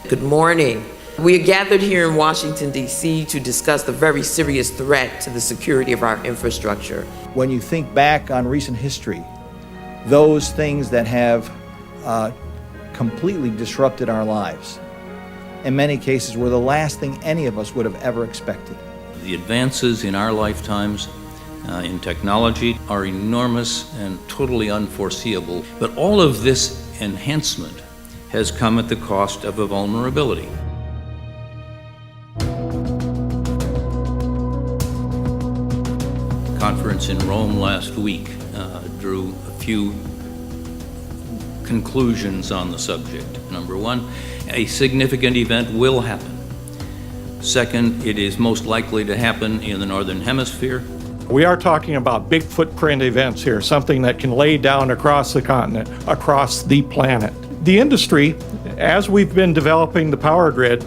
Good morning. We are gathered here in Washington, D.C. to discuss the very serious threat to the security of our infrastructure. When you think back on recent history, those things that have completely disrupted our lives, in many cases, were the last thing any of us would have ever expected. The advances in our lifetimes in technology are enormous and totally unforeseeable, but all of this enhancement has come at the cost of a vulnerability. The conference in Rome last week drew a few conclusions on the subject. Number one, a significant event will happen. Second, it is most likely to happen in the Northern Hemisphere. We are talking about big footprint events here, something that can lay down across the continent, across the planet. The industry, as we've been developing the power grid,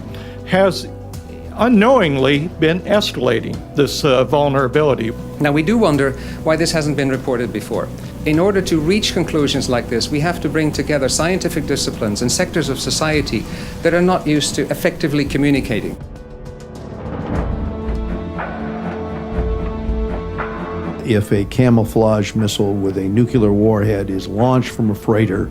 has unknowingly been escalating this vulnerability. Now, we do wonder why this hasn't been reported before. In order to reach conclusions like this, we have to bring together scientific disciplines and sectors of society that are not used to effectively communicating. If a camouflage missile with a nuclear warhead is launched from a freighter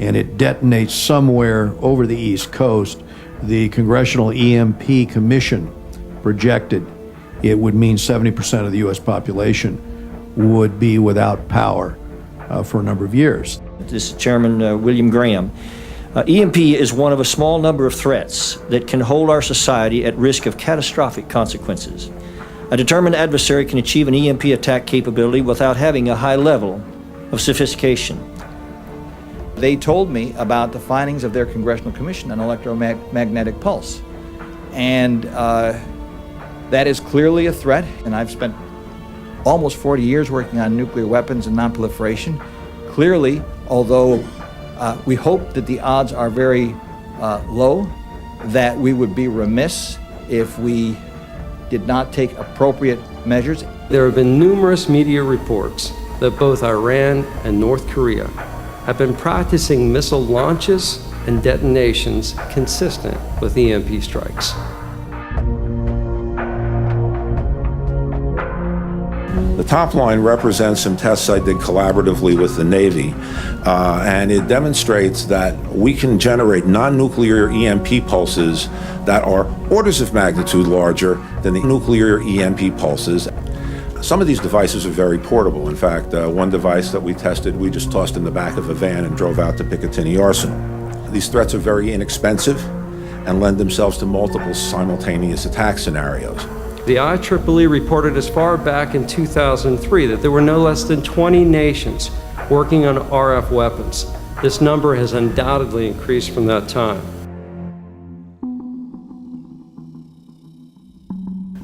and it detonates somewhere over the East Coast, the Congressional EMP Commission projected it would mean 70% of the U.S. population would be without power for a number of years. This is Chairman William Graham. EMP is one of a small number of threats that can hold our society at risk of catastrophic consequences. A determined adversary can achieve an EMP attack capability without having a high level of sophistication. They told me about the findings of their Congressional Commission on electromagnetic pulse. And that is clearly a threat, and I've spent almost 40 years working on nuclear weapons and nonproliferation. Clearly, although we hope that the odds are very low, that we would be remiss if we did not take appropriate measures. There have been numerous media reports that both Iran and North Korea have been practicing missile launches and detonations consistent with EMP strikes. The top line represents some tests I did collaboratively with the Navy, and it demonstrates that we can generate non-nuclear EMP pulses that are orders of magnitude larger than the nuclear EMP pulses. Some of these devices are very portable. In fact, one device that we tested, we just tossed in the back of a van and drove out to Picatinny Arsenal. These threats are very inexpensive and lend themselves to multiple simultaneous attack scenarios. The IEEE reported as far back in 2003 that there were no less than 20 nations working on RF weapons. This number has undoubtedly increased from that time.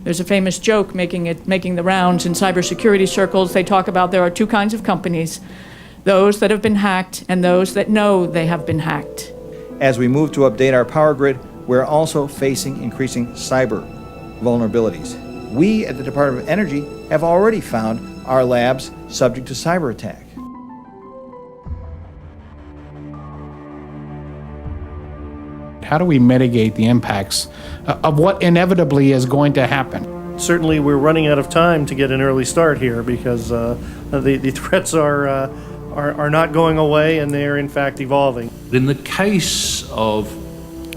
There's a famous joke making the rounds in cybersecurity circles. They talk about there are two kinds of companies, those that have been hacked and those that know they have been hacked. As we move to update our power grid, we're also facing increasing cyber vulnerabilities. We at the Department of Energy have already found our labs subject to cyber attack. How do we mitigate the impacts of what inevitably is going to happen? Certainly we're running out of time to get an early start here because the threats are not going away and they are in fact evolving. In the case of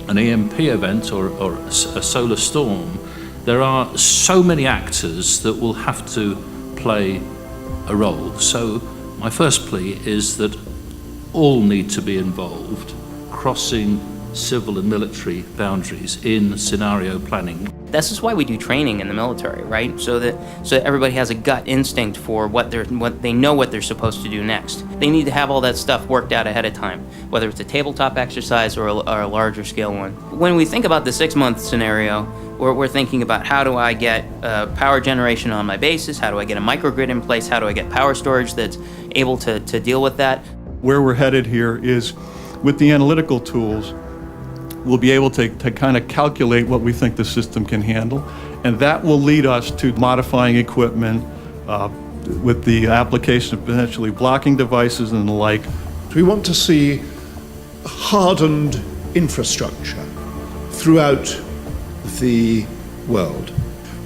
an EMP event or a solar storm, there are so many actors that will have to play a role. So my first plea is that all need to be involved, crossing civil and military boundaries in scenario planning. This is why we do training in the military, right? So that everybody has a gut instinct for what they know what they're supposed to do next. They need to have all that stuff worked out ahead of time, whether it's a tabletop exercise or a larger scale one. When we think about the 6-month scenario, we're thinking about how do I get power generation on my bases, how do I get a microgrid in place, how do I get power storage that's able to deal with that. Where we're headed here is with the analytical tools, we'll be able to kind of calculate what we think the system can handle, and that will lead us to modifying equipment with the application of potentially blocking devices and the like. We want to see hardened infrastructure throughout the world.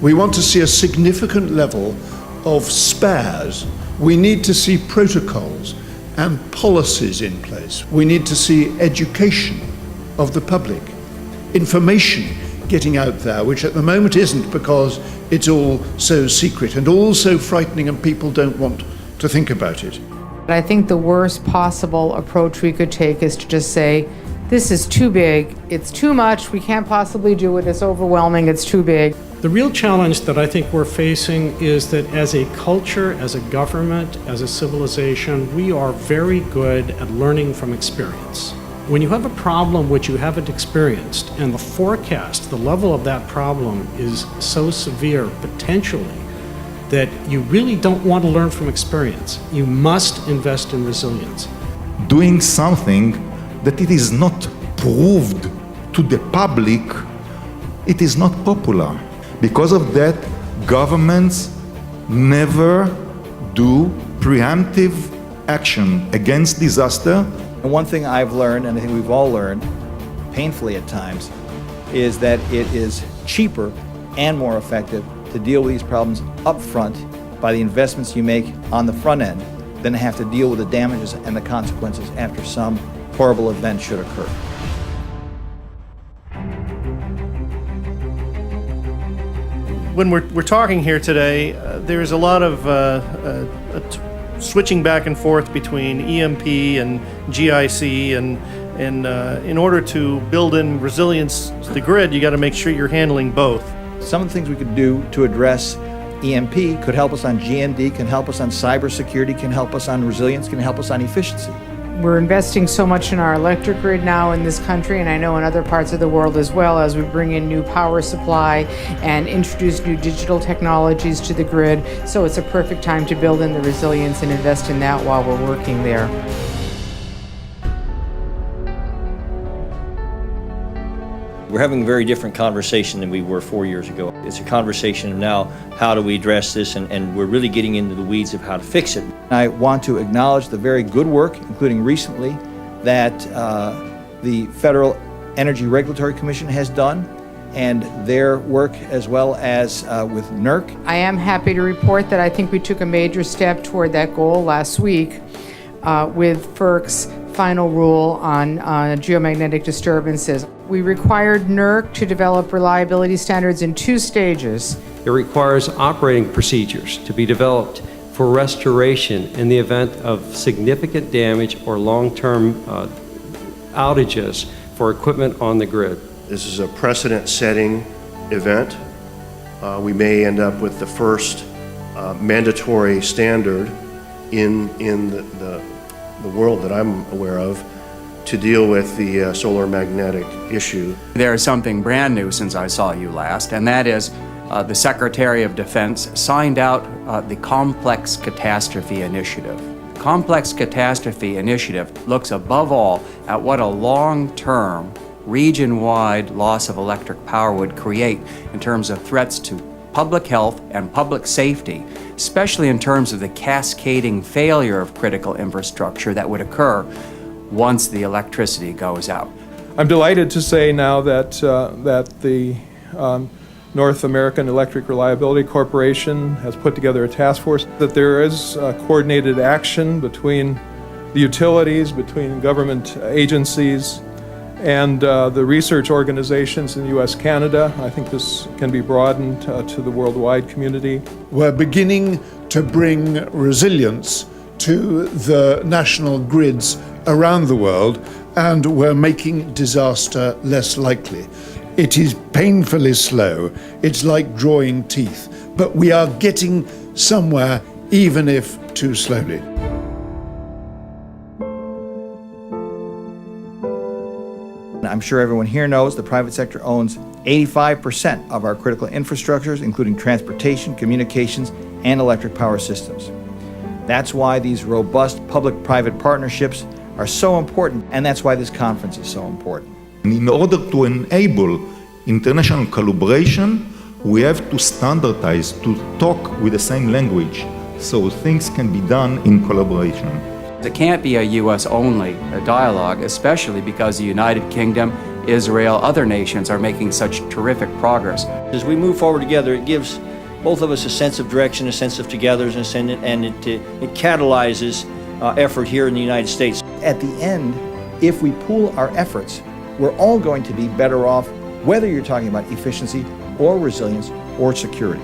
We want to see a significant level of spares. We need to see protocols and policies in place. We need to see education of the public, information getting out there, which at the moment isn't because it's all so secret and all so frightening and people don't want to think about it. I think the worst possible approach we could take is to just say, this is too big, it's too much, we can't possibly do it, it's overwhelming, it's too big. The real challenge that I think we're facing is that as a culture, as a government, as a civilization, we are very good at learning from experience. When you have a problem which you haven't experienced and the forecast, the level of that problem is so severe potentially that you really don't want to learn from experience. You must invest in resilience. Doing something that it is not proved to the public, it is not popular. Because of that, governments never do preemptive action against disaster. And one thing I've learned, and I think we've all learned, painfully at times, is that it is cheaper and more effective to deal with these problems up front by the investments you make on the front end than to have to deal with the damages and the consequences after some horrible event should occur. When we're talking here today, there's a lot of switching back and forth between EMP and GIC, and in order to build in resilience to the grid, you got to make sure you're handling both. Some of the things we could do to address EMP could help us on GND, can help us on cybersecurity, can help us on resilience, can help us on efficiency. We're investing so much in our electric grid now in this country, and I know in other parts of the world as well, as we bring in new power supply and introduce new digital technologies to the grid. So it's a perfect time to build in the resilience and invest in that while we're working there. We're having a very different conversation than we were 4 years ago. It's a conversation of now, how do we address this, and we're really getting into the weeds of how to fix it. I want to acknowledge the very good work, including recently, that the Federal Energy Regulatory Commission has done, and their work as well as with NERC. I am happy to report that I think we took a major step toward that goal last week with FERC's final rule on geomagnetic disturbances. We required NERC to develop reliability standards in 2 stages. It requires operating procedures to be developed for restoration in the event of significant damage or long-term outages for equipment on the grid. This is a precedent-setting event. We may end up with the first mandatory standard in the world that I'm aware of to deal with the solar magnetic issue. There is something brand new since I saw you last, and that is the Secretary of Defense signed out the Complex Catastrophe Initiative. The Complex Catastrophe Initiative looks above all at what a long-term, region-wide loss of electric power would create in terms of threats to public health and public safety, especially in terms of the cascading failure of critical infrastructure that would occur once the electricity goes out. I'm delighted to say now that the North American Electric Reliability Corporation has put together a task force, that there is coordinated action between the utilities, between government agencies, and the research organizations in the U.S., Canada. I think this can be broadened to the worldwide community. We're beginning to bring resilience to the national grids around the world, and we're making disaster less likely. It is painfully slow. It's like drawing teeth, but we are getting somewhere, even if too slowly. I'm sure everyone here knows the private sector owns 85% of our critical infrastructures, including transportation, communications, and electric power systems. That's why these robust public-private partnerships are so important, and that's why this conference is so important. In order to enable international collaboration, we have to standardize, to talk with the same language, so things can be done in collaboration. It can't be a U.S.-only dialogue, especially because the United Kingdom Israel, other nations are making such terrific progress. As we move forward together, it gives both of us a sense of direction, a sense of togetherness, and it catalyzes effort here in the United States. At the end, if we pool our efforts, we're all going to be better off, whether you're talking about efficiency or resilience or security.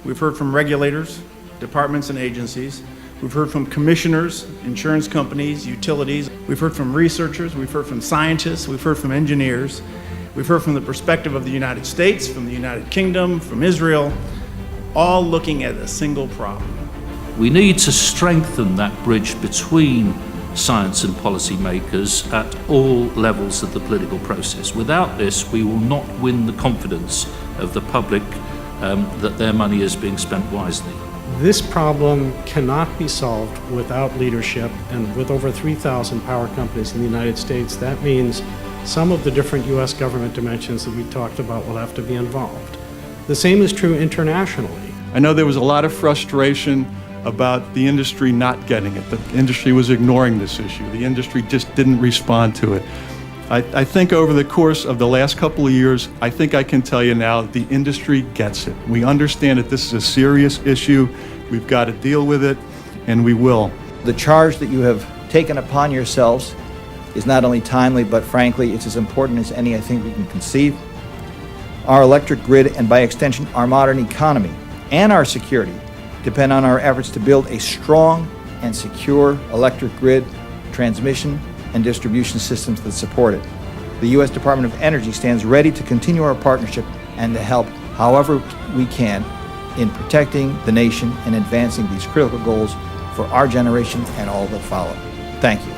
We've heard from regulators, departments and agencies. We've heard from commissioners, insurance companies, utilities. We've heard from researchers. We've heard from scientists. We've heard from engineers. We've heard from the perspective of the United States, from the United Kingdom, from Israel, all looking at a single problem. We need to strengthen that bridge between science and policymakers at all levels of the political process. Without this, we will not win the confidence of the public that their money is being spent wisely. This problem cannot be solved without leadership, and with over 3,000 power companies in the United States, that means some of the different U.S. government dimensions that we talked about will have to be involved. The same is true internationally. I know there was a lot of frustration about the industry not getting it. The industry was ignoring this issue. The industry just didn't respond to it. I think over the course of the last couple of years, I think I can tell you now, the industry gets it. We understand that this is a serious issue. We've got to deal with it, and we will. The charge that you have taken upon yourselves is not only timely, but frankly, it's as important as any I think we can conceive. Our electric grid, and by extension, our modern economy and our security, depend on our efforts to build a strong and secure electric grid, transmission, and distribution systems that support it. The U.S. Department of Energy stands ready to continue our partnership and to help however we can in protecting the nation and advancing these critical goals for our generation and all that follow. Thank you.